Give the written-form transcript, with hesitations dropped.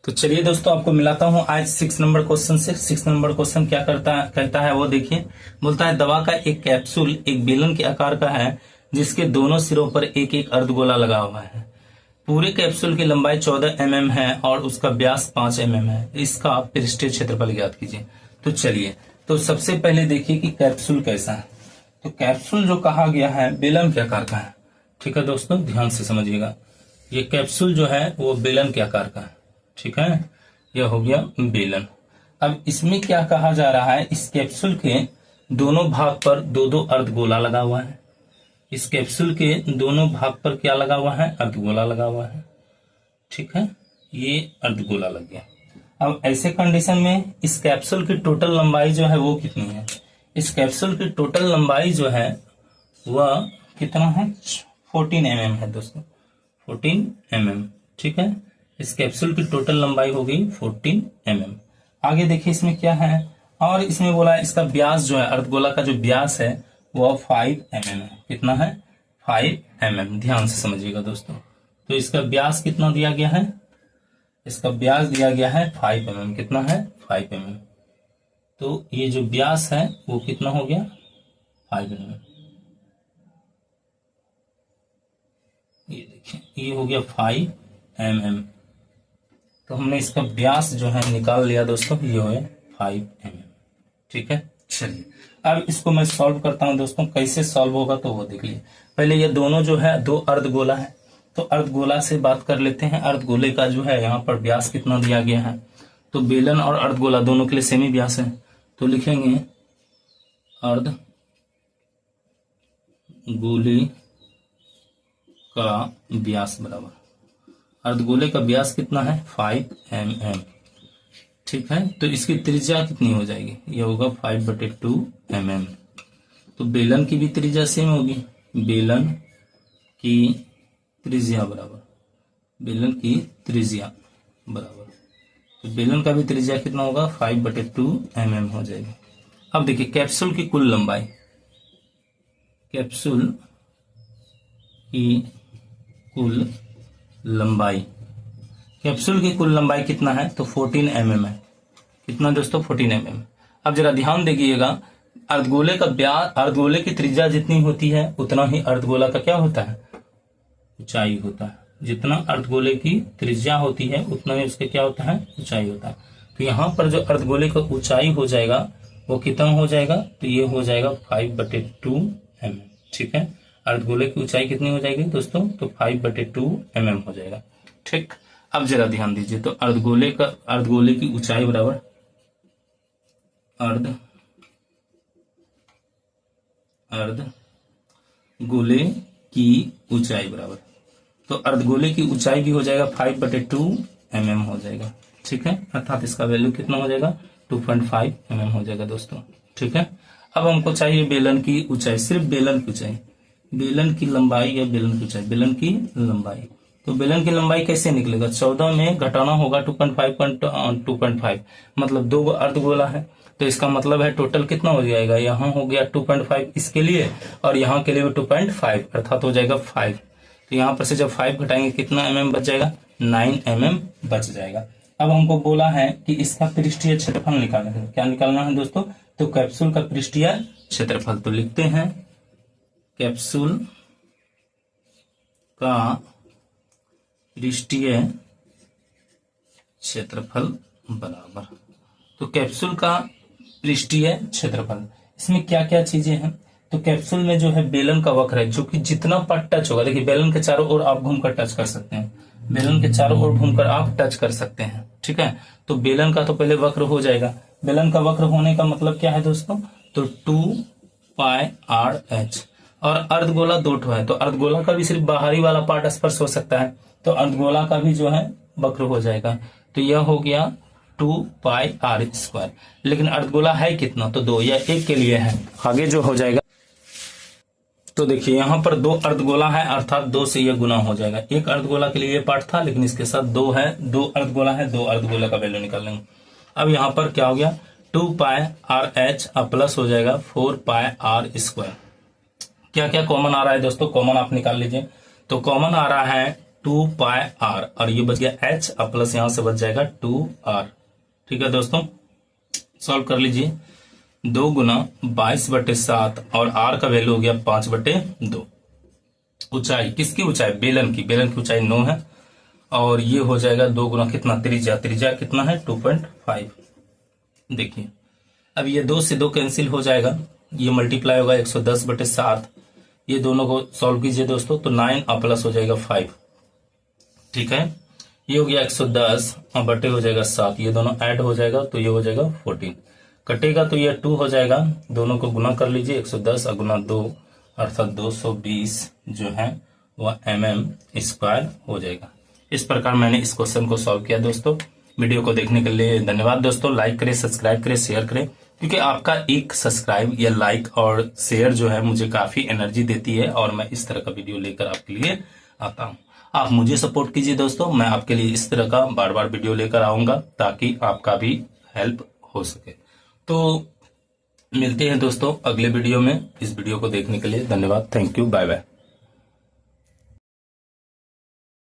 तो चलिए दोस्तों, आपको मिलाता हूं आज 6 नंबर क्वेश्चन से। 6 नंबर क्वेश्चन क्या कहता है वो देखिए। बोलता है दवा का एक कैप्सूल एक बेलन के आकार का है जिसके दोनों सिरों पर एक एक अर्धगोला लगा हुआ है। पूरे कैप्सूल की लंबाई 14 mm है और उसका व्यास 5 mm है। इसका पृष्ठीय क्षेत्रफल ज्ञात कीजिए। तो चलिए, तो सबसे पहले देखिए कि कैप्सूल कैसा है। तो कैप्सूल जो कहा गया है बेलन के आकार का है। ठीक है दोस्तों, ध्यान से समझिएगा। ये कैप्सूल जो है वो बेलन के आकार का है। ठीक है, यह हो गया बेलन। अब इसमें क्या कहा जा रहा है, इस कैप्सूल के दोनों भाग पर दो दो अर्धगोला लगा हुआ है। इस कैप्सूल के दोनों भाग पर क्या लगा हुआ है, अर्धगोला लगा हुआ है। ठीक है, ये अर्धगोला लग गया। अब ऐसे कंडीशन में इस कैप्सूल की टोटल लंबाई जो है वो कितनी है। इस कैप्सूल की टोटल लंबाई जो है वह कितना है, 14 mm है दोस्तों, 14 mm। ठीक है, इस कैप्सूल की टोटल लंबाई होगी 14 mm। आगे देखिए इसमें क्या है, और इसमें बोला इसका व्यास जो है, अर्धगोला का जो व्यास है वह 5 mm है। कितना है, 5 mm। ध्यान से समझिएगा दोस्तों। तो इसका व्यास कितना दिया गया है, इसका व्यास दिया गया है 5 mm। कितना है, 5 mm। तो ये जो व्यास है वो कितना हो गया, 5 mm। ये देखिए, ये हो गया 5 mm। तो हमने इसका व्यास जो है निकाल लिया दोस्तों, ये है 5 mm। ठीक है, चलिए अब इसको मैं सॉल्व करता हूं दोस्तों। कैसे सॉल्व होगा तो वो देख लीजिए। पहले ये दोनों जो है दो अर्धगोला है, तो अर्धगोला से बात कर लेते हैं। अर्धगोले का जो है यहाँ पर व्यास कितना दिया गया है, तो बेलन और अर्धगोला दोनों के लिए सेमी व्यास है। तो लिखेंगे अर्धगोले का व्यास बराबर, अर्धगोले का व्यास कितना है, 5 mm। ठीक है, तो इसकी त्रिज्या कितनी हो जाएगी, यह होगा 5/2 mm। तो बेलन की भी त्रिज्या सेम होगी, बेलन की त्रिज्या बराबर, बेलन की त्रिज्या बराबर, तो बेलन का भी त्रिज्या कितना होगा, 5/2 mm हो जाएगी। अब देखिए कैप्सूल की कुल लंबाई, कैप्सूल की कुल लंबाई, कैप्सूल की कुल लंबाई कितना है, तो 14 mm है। कितना दोस्तों, 14 mm। अब जरा ध्यान देखिएगा, अर्धगोले का व्यास, अर्धगोले की त्रिज्या जितनी होती है उतना ही अर्धगोला का क्या होता है, ऊंचाई होता है। जितना अर्धगोले की त्रिज्या होती है उतना ही उसके क्या होता है, ऊंचाई होता है। तो यहाँ पर जो अर्धगोले का ऊंचाई हो जाएगा वो कितना हो जाएगा, तो ये हो जाएगा 5/2 mm। ठीक है, अर्धगोले की ऊंचाई कितनी हो जाएगी दोस्तों, तो 5/2 mm हो जाएगा। ठीक, अब जरा ध्यान दीजिए, तो अर्धगोले की ऊंचाई बराबर अर्धगोले की ऊंचाई बराबर, तो अर्धगोले की ऊंचाई भी हो जाएगा 5/2 mm हो जाएगा। ठीक है, अर्थात इसका वैल्यू कितना हो जाएगा, 2.5 mm हो जाएगा दोस्तों। ठीक है, अब हमको चाहिए बेलन की ऊंचाई, सिर्फ बेलन की ऊंचाई, बेलन की लंबाई या बेलन की ऊंचाई, बेलन की लंबाई। तो बेलन की लंबाई कैसे निकलेगा, 14 में घटाना होगा 2.5, मतलब दो अर्धगोला है, तो इसका मतलब है टोटल कितना हो जाएगा, यहाँ हो गया 2.5 इसके लिए और यहाँ के लिए 2.5, अर्थात हो जाएगा 5। तो यहाँ पर से जब 5 घटाएंगे कितना mm बच जाएगा, 9 mm बच जाएगा। अब हमको बोला है कि इसका पृष्ठीय क्षेत्रफल निकालना है। क्या निकालना है दोस्तों, तो कैप्सूल का पृष्ठीय क्षेत्रफल। तो लिखते हैं कैप्सूल का पृष्ठीय क्षेत्रफल बराबर, तो कैप्सूल का पृष्ठीय क्षेत्रफल, इसमें क्या क्या चीजें हैं। तो कैप्सूल में जो है बेलन का वक्र है, जो कि जितना पार्ट टच होगा, देखिए बेलन के चारों ओर आप घूमकर टच कर सकते हैं, बेलन के चारों ओर घूमकर आप टच कर सकते हैं। ठीक है, तो बेलन का तो पहले वक्र हो जाएगा। बेलन का वक्र होने का मतलब क्या है दोस्तों, तो 2πr/h। और अर्धगोला 2 ठो है, तो अर्धगोला का भी सिर्फ बाहरी वाला पार्ट स्पर्श हो सकता है, तो अर्धगोला का भी जो है वक्र हो जाएगा। तो यह हो गया 2πr²। लेकिन अर्धगोला है कितना, तो 2, या 1 के लिए है, आगे जो हो जाएगा। तो देखिए यहाँ पर 2 अर्धगोला है, अर्थात 2 से यह गुना हो जाएगा। 1 अर्धगोला के लिए ये पार्ट था, लेकिन इसके साथ 2 है, 2 अर्धगोला है, 2 अर्धगोला का वैल्यू निकाल लेंगे। अब यहाँ पर क्या हो गया, 2πr/h अब प्लस हो जाएगा 4πr²। क्या क्या कॉमन आ रहा है दोस्तों, कॉमन आप निकाल लीजिए। तो कॉमन आ रहा है 2πr और ये बच गया h और प्लस यहां से बच जाएगा 2r। ठीक है दोस्तों, सॉल्व कर लीजिए। 2 गुना 22/7 और r का वैल्यू हो गया 5/2। ऊंचाई किसकी ऊंचाई? बेलन की ऊंचाई 9 है और ये हो जाएगा 2 गुना कितना? त्रिज्या कितना है? 2.5। देखिए अब ये 2 से 2 कैंसिल हो जाएगा, ये मल्टीप्लाई होगा 110/7। ये दोनों को सॉल्व कीजिए दोस्तों, तो 9 और प्लस हो जाएगा 5। ठीक है, ये हो गया 110 और बटे हो जाएगा 7, ये दोनों ऐड हो जाएगा तो ये हो जाएगा 14। कटेगा तो ये 2 हो जाएगा, दोनों को गुना कर लीजिए 110 और गुना 2 अर्थात 220 जो है वह mm² हो जाएगा। इस प्रकार मैंने इस क्वेश्चन को सॉल्व किया दोस्तों। वीडियो को देखने के लिए धन्यवाद दोस्तों। लाइक करें, सब्सक्राइब करें, शेयर करें, क्योंकि आपका एक सब्सक्राइब या लाइक और शेयर जो है मुझे काफी एनर्जी देती है और मैं इस तरह का वीडियो लेकर आपके लिए आता हूं। आप मुझे सपोर्ट कीजिए दोस्तों, मैं आपके लिए इस तरह का बार बार वीडियो लेकर आऊंगा ताकि आपका भी हेल्प हो सके। तो मिलते हैं दोस्तों अगले वीडियो में। इस वीडियो को देखने के लिए धन्यवाद। Thank you, bye bye.